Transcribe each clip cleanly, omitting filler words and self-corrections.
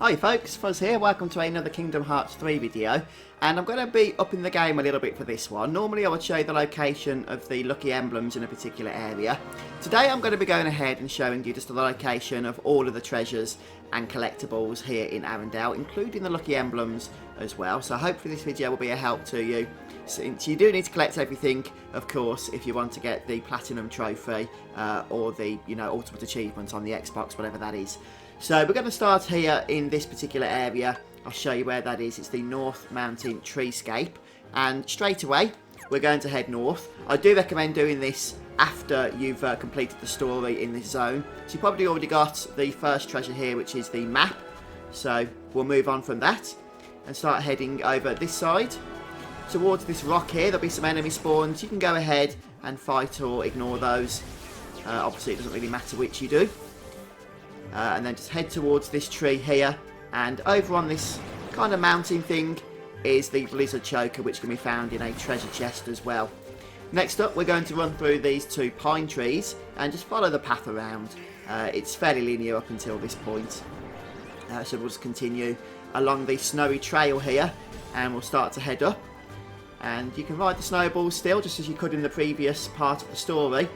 Hi folks, Fuzz here, welcome to another Kingdom Hearts 3 video, and I'm going to be upping the game a little bit for this one. Normally I would show you the location of the Lucky Emblems in a particular area. Today I'm going to be going ahead and showing you just the location of all of the treasures and collectibles here in Arendelle, including the Lucky Emblems as well. So hopefully this video will be a help to you, since you do need to collect everything, of course, if you want to get the Platinum Trophy or the Ultimate Achievement on the Xbox, whatever that is. So we're going to start here in this particular area. I'll show you where that is. It's the North Mountain Treescape. And straight away, we're going to head north. I do recommend doing this after you've completed the story in this zone. So you've probably already got the first treasure here, which is the map. So we'll move on from that and start heading over this side. Towards this rock here, there'll be some enemy spawns. You can go ahead and fight or ignore those. Obviously, it doesn't really matter which you do. And then just head towards this tree here, and over on this kind of mountain thing is the Blizzard Choker, which can be found in a treasure chest as well. Next up, we're going to run through these two pine trees and just follow the path around. It's fairly linear up until this point, so we'll just continue along the snowy trail here, and we'll start to head up. And you can ride the snowballs still, just as you could in the previous part of the story.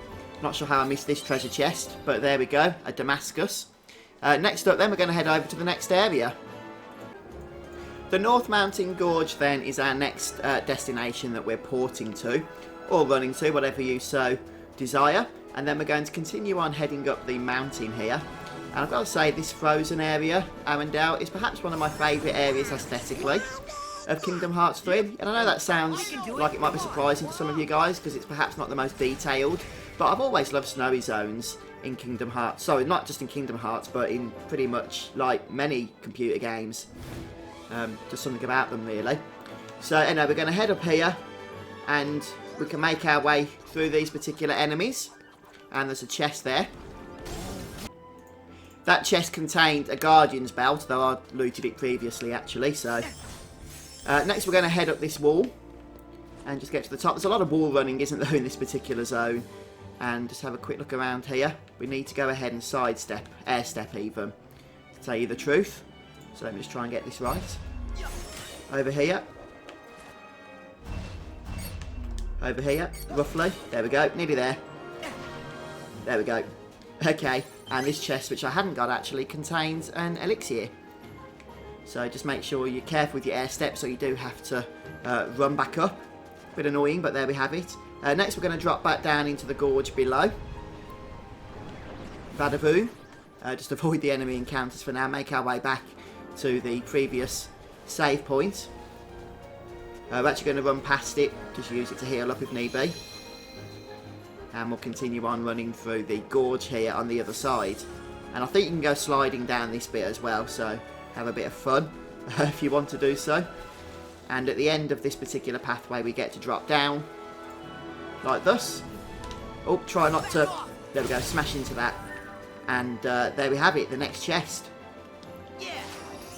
Not sure how I missed this treasure chest, but there we go, a Damascus. Next up then, we're going to head over to the next area. The North Mountain Gorge then is our next destination that we're porting to, or running to, whatever you so desire. And then we're going to continue on heading up the mountain here. And I've got to say, this frozen area, Arendelle, is perhaps one of my favourite areas aesthetically of Kingdom Hearts 3. And I know that sounds like it might be surprising to some of you guys, because it's perhaps not the most detailed, but I've always loved snowy zones in Kingdom Hearts. Sorry, not just in Kingdom Hearts, but in pretty much like many computer games. Just something about them really. So anyway, we're going to head up here, and we can make our way through these particular enemies. And there's a chest there. That chest contained a Guardian's Belt, though I looted it previously actually. So next we're going to head up this wall and just get to the top. There's a lot of wall running, isn't there, in this particular zone. And just have a quick look around here. We need to go ahead and sidestep, air step even, to tell you the truth. So let me just try and get this right. Over here. Over here, roughly. There we go, nearly there. There we go. Okay, and this chest, which I hadn't got actually, contains an elixir. So just make sure you're careful with your air step, so you do have to run back up. Bit annoying, but there we have it. Next we're going to drop back down into the gorge below. Badaboom. Just avoid the enemy encounters for now. Make our way back to the previous save point. We're actually going to run past it. Just use it to heal up if need be. And we'll continue on running through the gorge here on the other side. And I think you can go sliding down this bit as well. So have a bit of fun if you want to do so. And at the end of this particular pathway we get to drop down like this. Oh, try not to, there we go, smash into that. And there we have it, the next chest.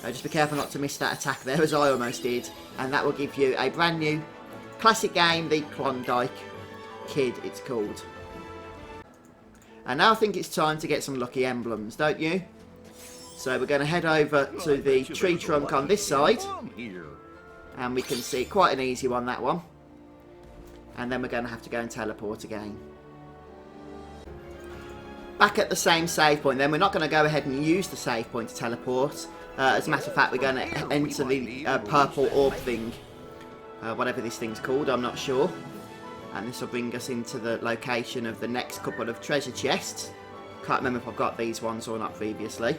Just be careful not to miss that attack there, as I almost did. And that will give you a brand new classic game, the Klondike Kid it's called. And now I think it's time to get some Lucky Emblems, don't you? So we're going to head over to the tree trunk on this side. And we can see quite an easy one, that one. And then we're going to have to go and teleport again. Back at the same save point then, we're not going to go ahead and use the save point to teleport. As a matter of fact, we're going to enter the purple orb thing. Whatever this thing's called, I'm not sure. And this will bring us into the location of the next couple of treasure chests. Can't remember if I've got these ones or not previously.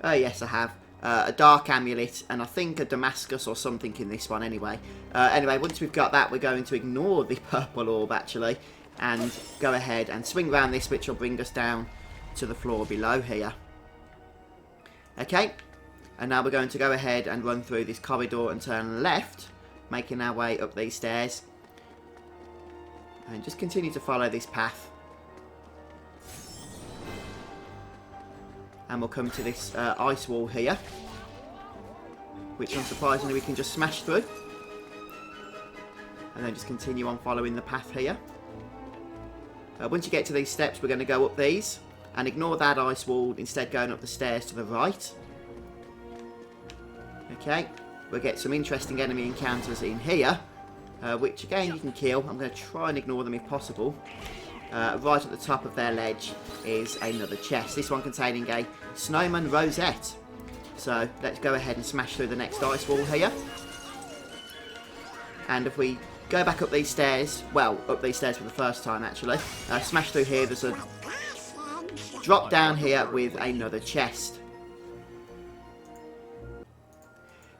Oh yes, I have. A dark amulet, and I think a Damascus or something in this one anyway. Anyway, once we've got that, we're going to ignore the purple orb actually, and go ahead and swing around this, which will bring us down to the floor below here. Okay, and now we're going to go ahead and run through this corridor and turn left, making our way up these stairs. And just continue to follow this path. And we'll come to this ice wall here, which unsurprisingly we can just smash through. And then just continue on following the path here. Once you get to these steps, we're going to go up these. and ignore that ice wall, instead going up the stairs to the right. Okay, we'll get some interesting enemy encounters in here, which again you can kill. I'm going to try and ignore them if possible. Right at the top of their ledge is another chest, this one containing a Snowman Rosette. So let's go ahead and smash through the next ice wall here. And if we go back up these stairs, well, up these stairs for the first time actually, smash through here, there's a drop down here with another chest.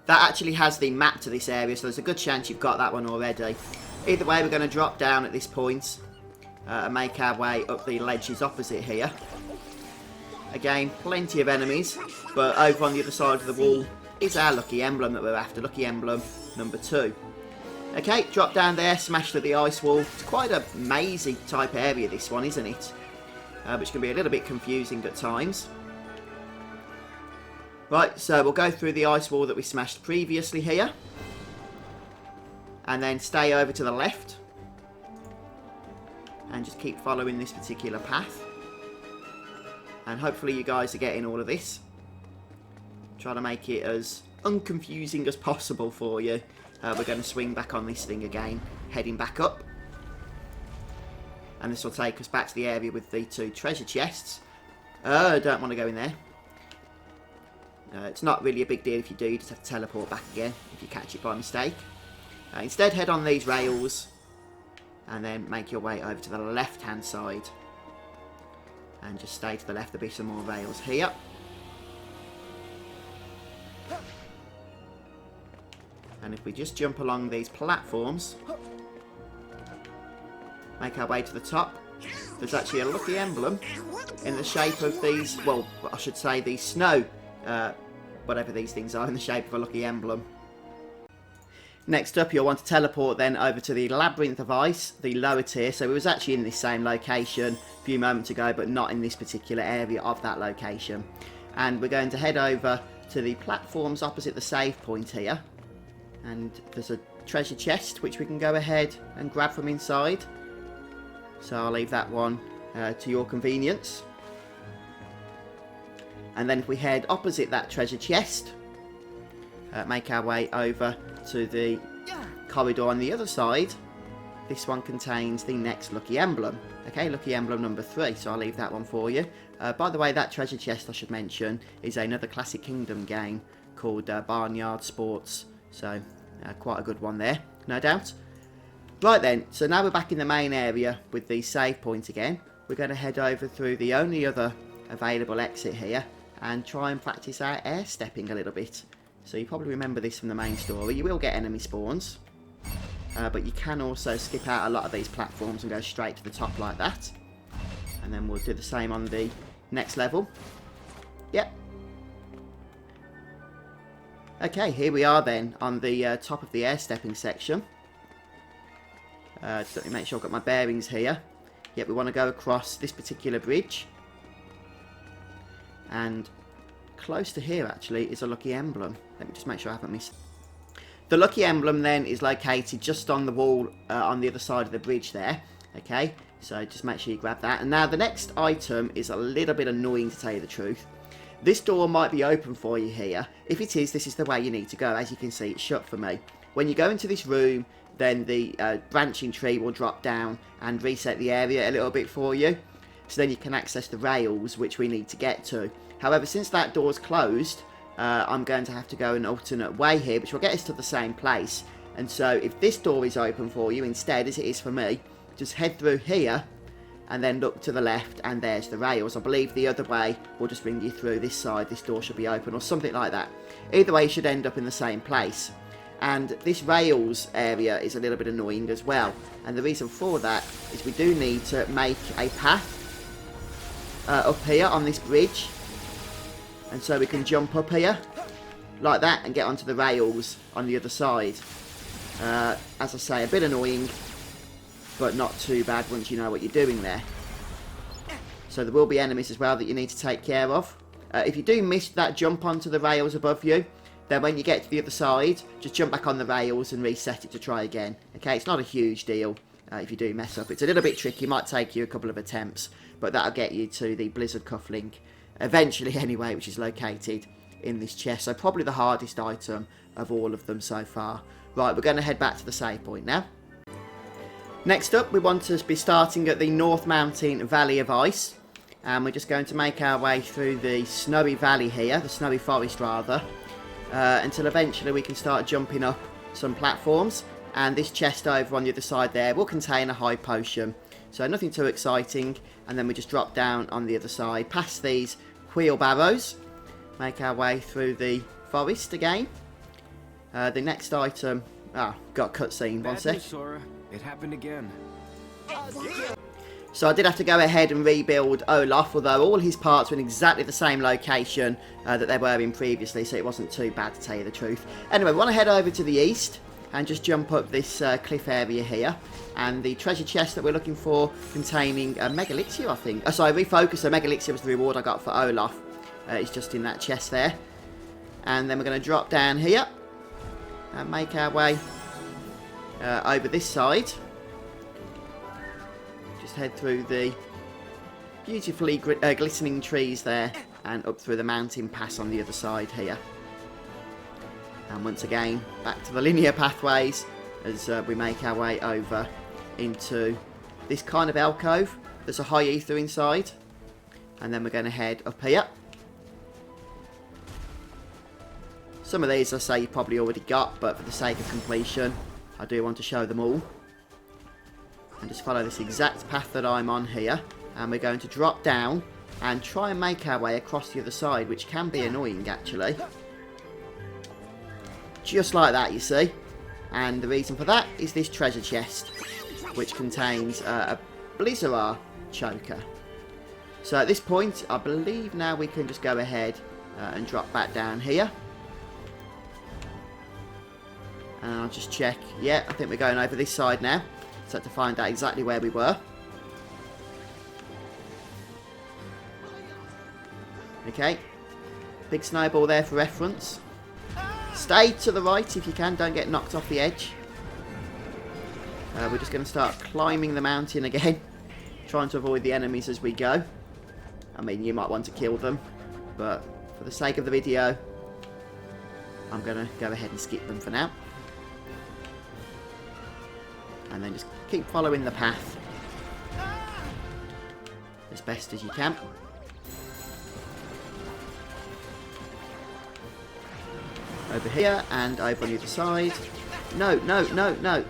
That actually has the map to this area, so there's a good chance you've got that one already. Either way, we're going to drop down at this point and make our way up the ledges opposite here. Again, plenty of enemies, but over on the other side of the wall is our Lucky Emblem that we're after, Lucky Emblem number 2. Okay, drop down there, smash through the ice wall. It's quite a mazy type area, this one, isn't it? Which can be a little bit confusing at times. Right, so we'll go through the ice wall that we smashed previously here. And then stay over to the left. And just keep following this particular path. And hopefully you guys are getting all of this. Try to make it as unconfusing as possible for you. We're going to swing back on this thing again, heading back up. And this will take us back to the area with the 2 treasure chests. I don't want to go in there. It's not really a big deal if you do, you just have to teleport back again if you catch it by mistake. Instead, head on these rails and then make your way over to the left hand side. And just stay to the left, there'll be some more rails here. And if we just jump along these platforms, make our way to the top, there's actually a Lucky Emblem in the shape of these, well, I should say these snow, whatever these things are, in the shape of a Lucky Emblem. Next up, you'll want to teleport then over to the Labyrinth of Ice, the lower tier. So it was actually in this same location a few moments ago, but not in this particular area of that location. And we're going to head over to the platforms opposite the save point here. And there's a treasure chest which we can go ahead and grab from inside. So I'll leave that one to your convenience. And then if we head opposite that treasure chest, make our way over to the corridor on the other side. This one contains the next Lucky Emblem. Okay, Lucky Emblem number 3, so I'll leave that one for you. By the way, that treasure chest, I should mention, is another Classic Kingdom game called Barnyard Sports. So, quite a good one there, no doubt. Right then, so now we're back in the main area with the save point again. We're going to head over through the only other available exit here and try and practice our air stepping a little bit. So you probably remember this from the main story. You will get enemy spawns, but you can also skip out a lot of these platforms and go straight to the top like that. And then we'll do the same on the next level. Yep. Okay, here we are then on the top of the air stepping section. Just let me make sure I've got my bearings here. Yep, we want to go across this particular bridge. And close to here actually is a Lucky Emblem. Let me just make sure I haven't missed. The Lucky Emblem then is located just on the wall on the other side of the bridge there. Okay, so just make sure you grab that. And now the next item is a little bit annoying, to tell you the truth. This door might be open for you here. If it is, this is the way you need to go. As you can see, it's shut for me. When you go into this room, then the branching tree will drop down and reset the area a little bit for you. So then you can access the rails, which we need to get to. However, since that door's closed, I'm going to have to go an alternate way here, which will get us to the same place. And so if this door is open for you instead, as it is for me, just head through here and then look to the left, and there's the rails. I believe the other way will just bring you through this side. This door should be open or something like that. Either way, you should end up in the same place. And this rails area is a little bit annoying as well. And the reason for that is we do need to make a path up here on this bridge. And so we can jump up here like that and get onto the rails on the other side. As I say, a bit annoying, but not too bad once you know what you're doing there. So there will be enemies as well that you need to take care of. If you do miss that jump onto the rails above you, then when you get to the other side, just jump back on the rails and reset it to try again. Okay, it's not a huge deal. if you do mess up. It's a little bit tricky, might take you a couple of attempts, but that'll get you to the Blizzard cufflink eventually anyway, which is located in this chest. So probably the hardest item of all of them so far. Right, we're going to head back to the save point now. Next up, we want to be starting at the North Mountain Valley of Ice. And we're just going to make our way through the snowy valley here, the snowy forest rather, until eventually we can start jumping up some platforms. And this chest over on the other side there will contain a high potion. So nothing too exciting. And then we just drop down on the other side, past these wheelbarrows. Make our way through the forest again. The next item... got cutscene, one sec. It happened again. So I did have to go ahead and rebuild Olaf, although all his parts were in exactly the same location that they were in previously, so it wasn't too bad to tell you the truth. Anyway, we want to head over to the east and just jump up this cliff area here. And the treasure chest that we're looking for containing a Megalixia, I think. Sorry, refocus. So Megalixia was the reward I got for Olaf. It's just in that chest there. And then we're going to drop down here and make our way over this side. Just head through the beautifully glistening trees there and up through the mountain pass on the other side here. And once again, back to the linear pathways as we make our way over into this kind of alcove. There's a high ether inside. And then we're going to head up here. Some of these I say you probably already got, but for the sake of completion, I do want to show them all. And just follow this exact path that I'm on here. And we're going to drop down and try and make our way across the other side, which can be annoying actually. Just like that, you see. And the reason for that is this treasure chest, which contains a Blizzard choker. So at this point, I believe now we can just go ahead and drop back down here. And I'll just check. Yeah, I think we're going over this side now. So to find out exactly where we were. Okay. Big snowball there for reference. Stay to the right if you can. Don't get knocked off the edge. We're just going to start climbing the mountain again. Trying to avoid the enemies as we go. I mean, you might want to kill them. But for the sake of the video, I'm going to go ahead and skip them for now. And then just keep following the path as best as you can. Over here and over on the other side. No, no, no, no.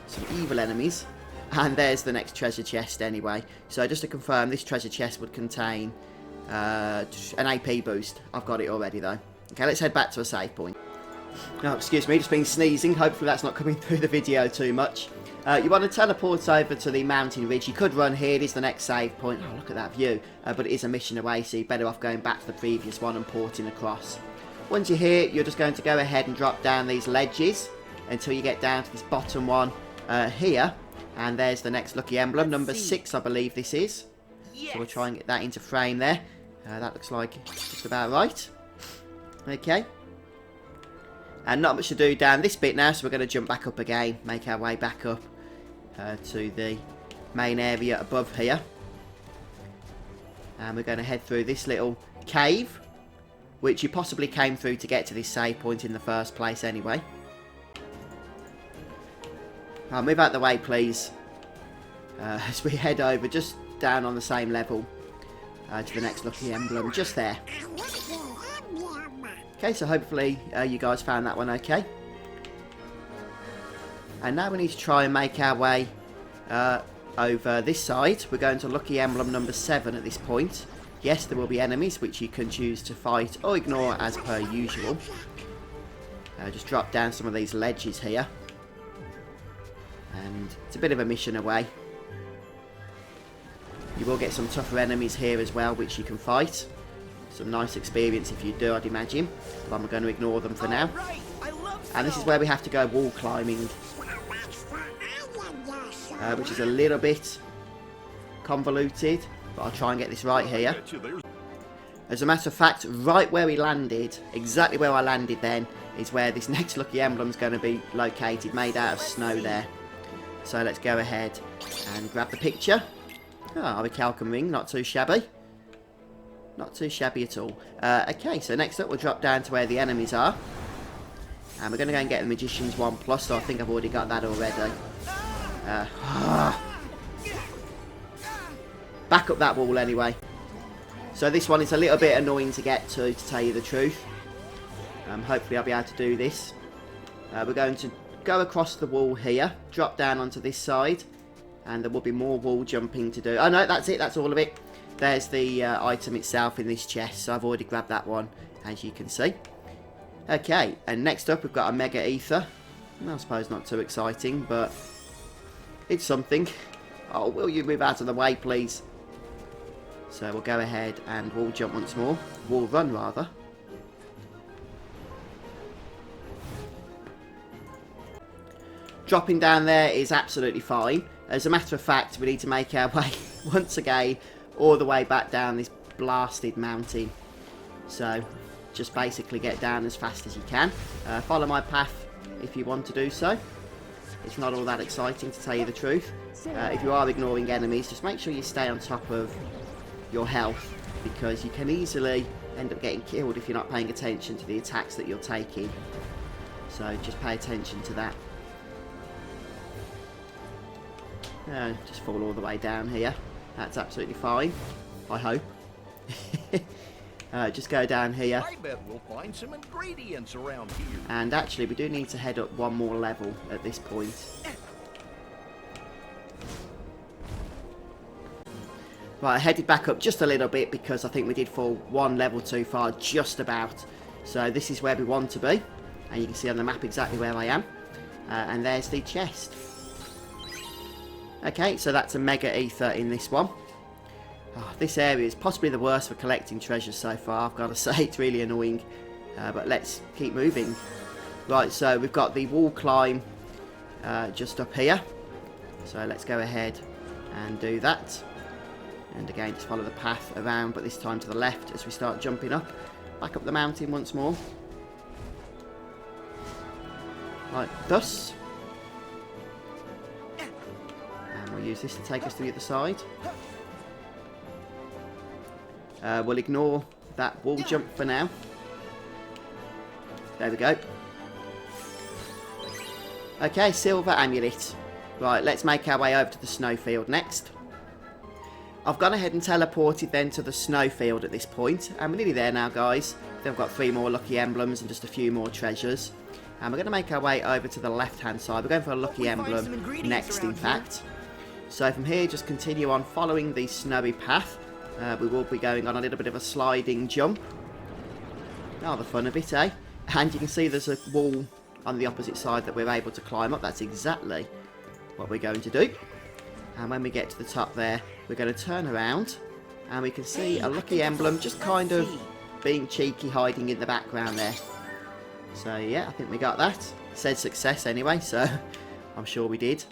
Some evil enemies. And there's the next treasure chest anyway. So just to confirm, this treasure chest would contain an AP boost. I've got it already though. Okay, let's head back to a save point. Oh, excuse me, just been sneezing. Hopefully that's not coming through the video too much. You want to teleport over to the mountain ridge. You could run here. It is the next save point. Oh, look at that view. But it is a mission away, so you're better off going back to the previous one and porting across. Once you're here, you're just going to go ahead and drop down these ledges until you get down to this bottom one here. And there's the next lucky emblem, number 6, I believe this is. Yes. So we'll try and get that into frame there. That looks like just about right. Okay. And not much to do down this bit now, so we're going to jump back up again, make our way back up to the main area above here. And we're going to head through this little cave, which you possibly came through to get to this save point in the first place anyway. Move out the way, please, as we head over just down on the same level to the next lucky emblem, just there. Okay, so hopefully you guys found that one okay. And now we need to try and make our way over this side. We're going to lucky emblem number 7 at this point. Yes, there will be enemies which you can choose to fight or ignore as per usual. Just drop down some of these ledges here. And it's a bit of a mission away. You will get some tougher enemies here as well which you can fight. Some nice experience if you do, I'd imagine. But I'm going to ignore them for now. And this is where we have to go wall climbing. Which is a little bit convoluted. But I'll try and get this right here. As a matter of fact, right where we landed, exactly where I landed then, is where this next lucky emblem is going to be located, made out of snow there. So let's go ahead and grab the picture. Ah, the Calcum ring, not too shabby. Not too shabby at all. Okay, so next up we'll drop down to where the enemies are. And we're going to go and get the Magician's 1+, so I think I've already got that already. Back up that wall anyway. So this one is a little bit annoying to get to tell you the truth. Hopefully I'll be able to do this. We're going to go across the wall here, drop down onto this side, and there will be more wall jumping to do. Oh no, that's it, that's all of it. There's the item itself in this chest, so I've already grabbed that one, as you can see. Okay, and next up we've got a Mega Ether. I suppose not too exciting, but it's something. Oh, will you move out of the way, please? So we'll go ahead and wall jump once more. Wall run, rather. Dropping down there is absolutely fine. As a matter of fact, we need to make our way, once again, all the way back down this blasted mountain. So, just basically get down as fast as you can. Follow my path if you want to do so. It's not all that exciting, to tell you the truth. If you are ignoring enemies, just make sure you stay on top of your health, because you can easily end up getting killed if you're not paying attention to the attacks that you're taking. So, just pay attention to that. Just fall all the way down here. That's absolutely fine, I hope. Just go down here. I bet we'll find some ingredients around here. And actually, we do need to head up one more level at this point. Right, I headed back up just a little bit because I think we did fall one level too far, just about. So this is where we want to be. And you can see on the map exactly where I am. And there's the chest. Okay, so that's a Mega Ether in this one. Oh, this area is possibly the worst for collecting treasures so far, I've got to say. It's really annoying. But let's keep moving. Right, so we've got the wall climb just up here. So let's go ahead and do that. And again, just follow the path around, but this time to the left as we start jumping up. Back up the mountain once more. Like thus. And we'll use this to take us to the other side. We'll ignore that wall jump for now. There we go. Okay, silver amulet. Right, let's make our way over to the snowfield next. I've gone ahead and teleported then to the snowfield at this point. And we're nearly there now, guys. Then we've got 3 more lucky emblems and just a few more treasures. And we're going to make our way over to the left-hand side. We're going for a lucky emblem next, in fact. So from here, just continue on following the snowy path. We will be going on a little bit of a sliding jump. Oh, the fun of it, eh? And you can see there's a wall on the opposite side that we're able to climb up. That's exactly what we're going to do. And when we get to the top there, we're going to turn around. And we can see a lucky emblem just kind of being cheeky, hiding in the background there. So yeah, I think we got that. It said success anyway, so I'm sure we did.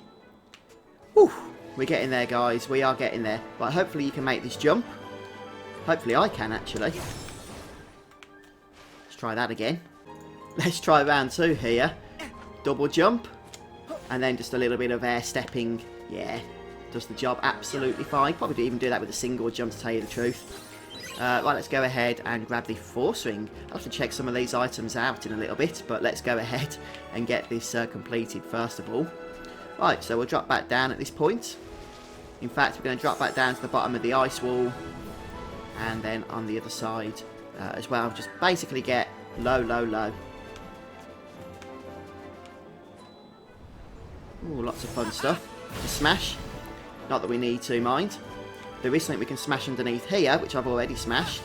Whew. We're getting there, guys. We are getting there. But hopefully you can make this jump. Hopefully I can, actually. Let's try that again. Let's try round 2 here. Double jump. And then just a little bit of air stepping. Yeah, does the job absolutely fine. Probably didn't even do that with a single jump, to tell you the truth. Right, let's go ahead and grab the force ring. I'll have to check some of these items out in a little bit. But let's go ahead and get this completed first of all. Right, so we'll drop back down at this point. In fact, we're going to drop back down to the bottom of the ice wall. And then on the other side as well. Just basically get low, low, low. Ooh, lots of fun stuff to smash. Not that we need to, mind. There is something we can smash underneath here, which I've already smashed.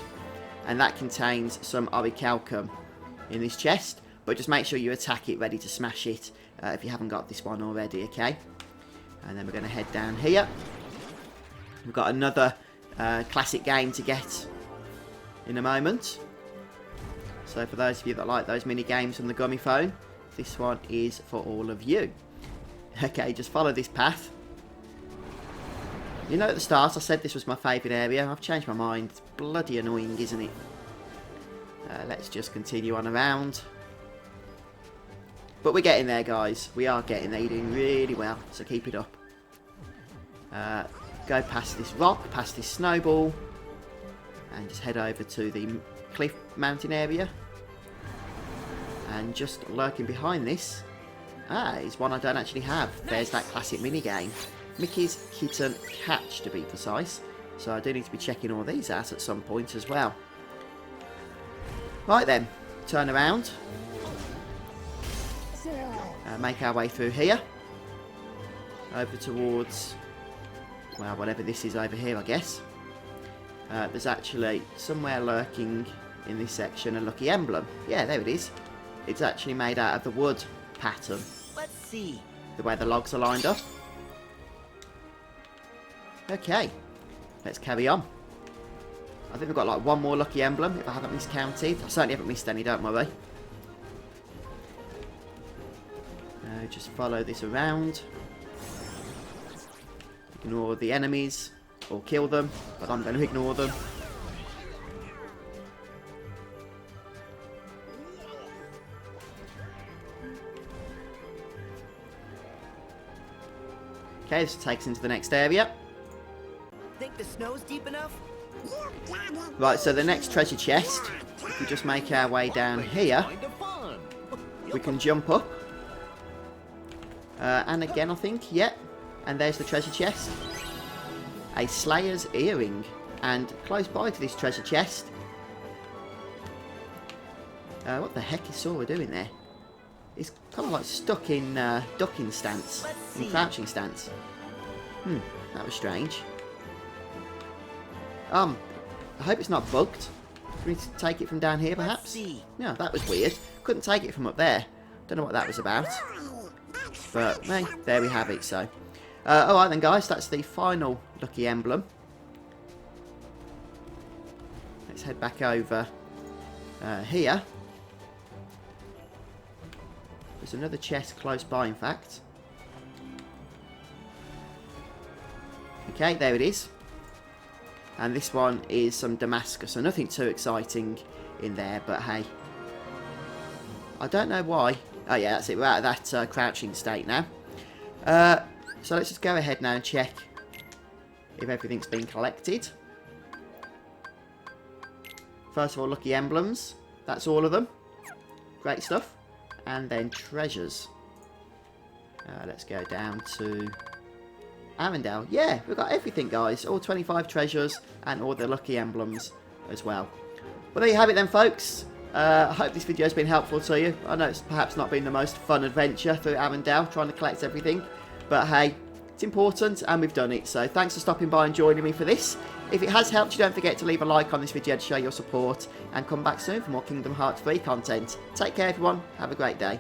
And that contains some orichalcum in this chest. But just make sure you attack it ready to smash it if you haven't got this one already, okay? And then we're going to head down here. We've got another classic game to get in a moment. So for those of you that like those mini games from the Gummy Phone, this one is for all of you. Okay, just follow this path. You know, at the start I said this was my favourite area. I've changed my mind. It's bloody annoying, isn't it? Let's just continue on around. But we're getting there, guys. We are getting there. You're doing really well, so keep it up. Go past this rock, past this snowball, and just head over to the cliff mountain area. And just lurking behind this is one I don't actually have. There's that classic minigame. Mickey's Kitten Catch, to be precise. So I do need to be checking all these out at some point as well. Right then, turn around. Make our way through here. Over towards, well, whatever this is over here, I guess. There's actually somewhere lurking in this section a Lucky Emblem. Yeah, there it is. It's actually made out of the wood pattern. Let's see. The way the logs are lined up. Okay, let's carry on. I think we've got like one more Lucky Emblem, if I haven't miscounted. I certainly haven't missed any, don't worry. Just follow this around. Ignore the enemies, or kill them, but I'm going to ignore them. Okay, this takes us into the next area. Think the snow's deep enough? Right, so the next treasure chest, if we just make our way down here, we can jump up. And again, I think, yep. And there's the treasure chest. A Slayer's Earring. And close by to this treasure chest. What the heck is Sora doing there? He's kind of like stuck in ducking stance. In crouching stance. That was strange. I hope it's not bugged. Do we need to take it from down here, perhaps? No, that was weird. Couldn't take it from up there. Don't know what that was about. But, hey, there we have it, so. Alright then, guys, that's the final Lucky Emblem. Let's head back over here. There's another chest close by, in fact. Okay, there it is. And this one is some Damascus, so nothing too exciting in there, but hey. I don't know why. Oh yeah, that's it, we're out of that crouching state now. So let's just go ahead now and check if everything's been collected. First of all, Lucky Emblems. That's all of them. Great stuff. And then treasures. Let's go down to Arendelle. Yeah, we've got everything, guys. All 25 treasures and all the Lucky Emblems as well. Well, there you have it then, folks. I hope this video has been helpful to you. I know it's perhaps not been the most fun adventure through Arendelle, trying to collect everything. But hey, it's important and we've done it. So thanks for stopping by and joining me for this. If it has helped you, don't forget to leave a like on this video to show your support. And come back soon for more Kingdom Hearts 3 content. Take care, everyone. Have a great day.